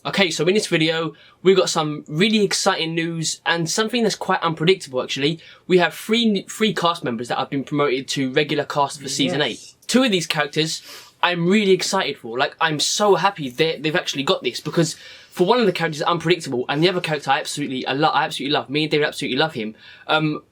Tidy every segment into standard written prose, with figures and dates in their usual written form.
Okay, so in this video, we've got some really exciting news and something that's quite unpredictable actually. We have three cast members that have been promoted to regular cast for Season 8. Two of these characters I'm really excited for. Like, I'm so happy they've actually got this, because for one of the characters unpredictable and the other character I absolutely love. Me and David absolutely love him.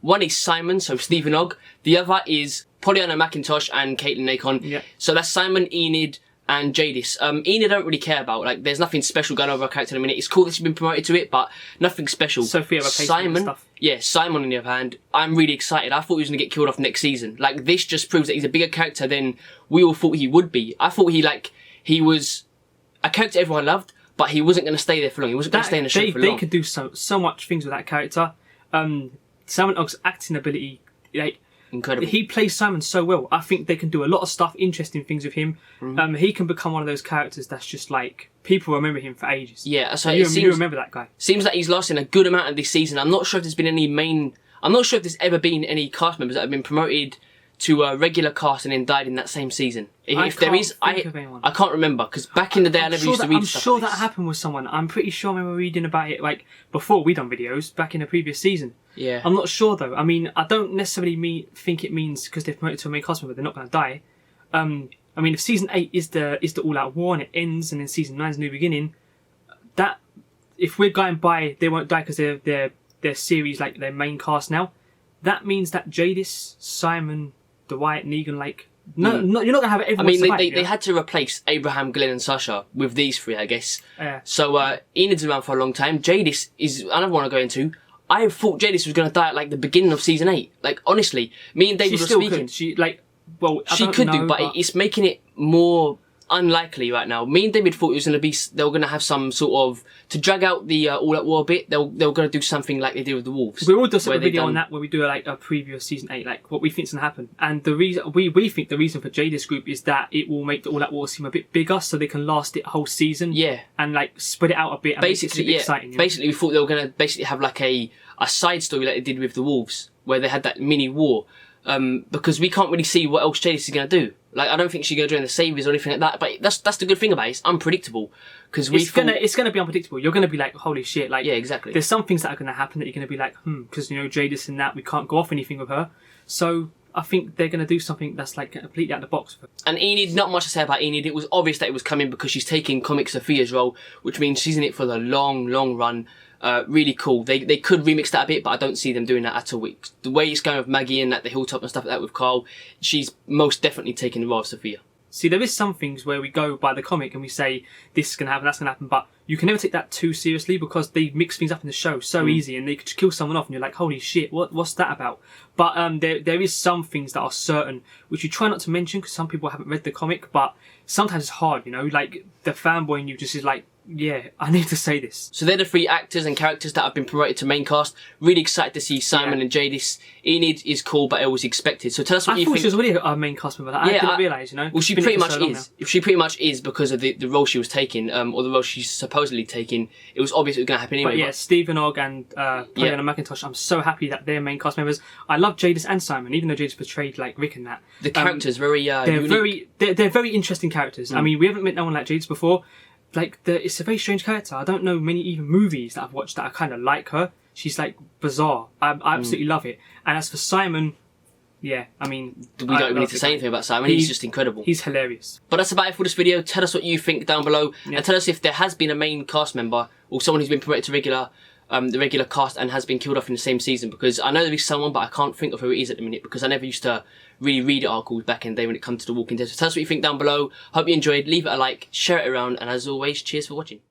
One is Simon, so Stephen Ogg. The other is Pollyanna McIntosh and Caitlin Nacon. Yeah. So that's Simon, Enid, and Jadis. Enid I don't really care about. Like, there's nothing special going over her character in a minute. It's cool that she's been promoted to it, but nothing special. Sophia Simon, stuff. Yeah, Simon on the other hand, I'm really excited. I thought he was going to get killed off next season. Like, this just proves that he's a bigger character than we all thought he would be. I thought he was a character everyone loved, but he wasn't going to stay there for long. He wasn't going to stay in the show for long. They could do so much things with that character. Simon Ogg's acting ability, like, incredible. He plays Simon so well. I think they can do a lot of stuff, interesting things with him. He can become one of those characters that's just like, people remember him for ages. Yeah, so you remember that guy. Seems like he's lasting a good amount of this season. I'm not sure if there's been I'm not sure if there's ever been any cast members that have been promoted to a regular cast and then died in that same season. If there is, I can't remember, because back in the day I never used to read stuff. I'm sure like that happened with someone. I'm pretty sure I remember reading about it like before we done videos back in the previous season. Yeah. I'm not sure though. I mean, I don't necessarily think it means because they're promoted to a main cast member they're not going to die. I mean, if season 8 is the all-out war and it ends, and then season 9 is a new beginning, that if we're going by they won't die because they're series like their main cast now, that means that Jadis, Simon, Dwight, Negan, like no, you're not gonna have everyone. I mean, survive, they had to replace Abraham, Glenn, and Sasha with these three, I guess. Yeah. So Enid's around for a long time. Jadis is another one I go into. I thought Jadis was going to die at like the beginning of season 8. Like, honestly, me and David were speaking. She could do, but it's making it more unlikely right now. Me and David thought it was going to be, they were going to have some sort of, to drag out the all-out war bit, they were going to do something like they did with the Wolves. We will do a video on that where we do like a preview of season 8, like what we think's going to happen. And the reason we think the reason for Jadis group is that it will make the all-out war seem a bit bigger, so they can last it a whole season. Yeah. And like spread it out a bit. And basically, make it exciting. You know? Basically, we thought they were going to basically have like a side story like they did with the Wolves, where they had that mini war. Because we can't really see what else Jadis is going to do. Like, I don't think she's going to join the Saviors or anything like that. But that's the good thing about it. It's unpredictable. Because it's going to be unpredictable. You're going to be like, holy shit! Like, yeah, exactly. There's some things that are going to happen that you're going to be like, because you know Jadis and that we can't go off anything with her. So I think they're going to do something that's like completely out of the box. And Enid, not much to say about Enid. It was obvious that it was coming because she's taking Comic Sophia's role, which means she's in it for the long, long run. Really cool. They could remix that a bit, but I don't see them doing that at all. The way it's going with Maggie and at the Hilltop and stuff like that with Carl, she's most definitely taking the role of Sophia. See, there is some things where we go by the comic and we say this is going to happen, that's going to happen, but you can never take that too seriously because they mix things up in the show so easy, and they could kill someone off and you're like, holy shit, what's that about? But there is some things that are certain, which you try not to mention because some people haven't read the comic, but sometimes it's hard, you know, like the fanboy in you just is like, yeah, I need to say this. So they're the three actors and characters that have been promoted to main cast. Really excited to see Simon and Jadis. Enid is cool, but it was expected. So tell us what you think. I thought she was already a main cast member. I didn't realise, you know. Well, she pretty much is. She pretty much is because of the role she was taking, or the role she's supposedly taking. It was obvious it was going to happen anyway. But yeah, Stephen Ogg and Pollyanna McIntosh, I'm so happy that they're main cast members. I love Jadis and Simon, even though Jadis portrayed like Rick and that. The characters very unique. They're very interesting characters. I mean, we haven't met no one like Jadis before. Like, it's a very strange character. I don't know many even movies that I've watched that are kind of like her. She's like bizarre. I absolutely love it. And as for Simon, yeah, I mean, we don't even need to say anything about Simon. He's just incredible. He's hilarious. But that's about it for this video. Tell us what you think down below, and tell us if there has been a main cast member or someone who's been promoted to the regular cast and has been killed off in the same season, because I know there is someone, but I can't think of who it is at the minute because I never used to really read articles back in the day when it comes to The Walking Dead. So tell us what you think down below. Hope you enjoyed. Leave it a like, share it around, and as always, cheers for watching.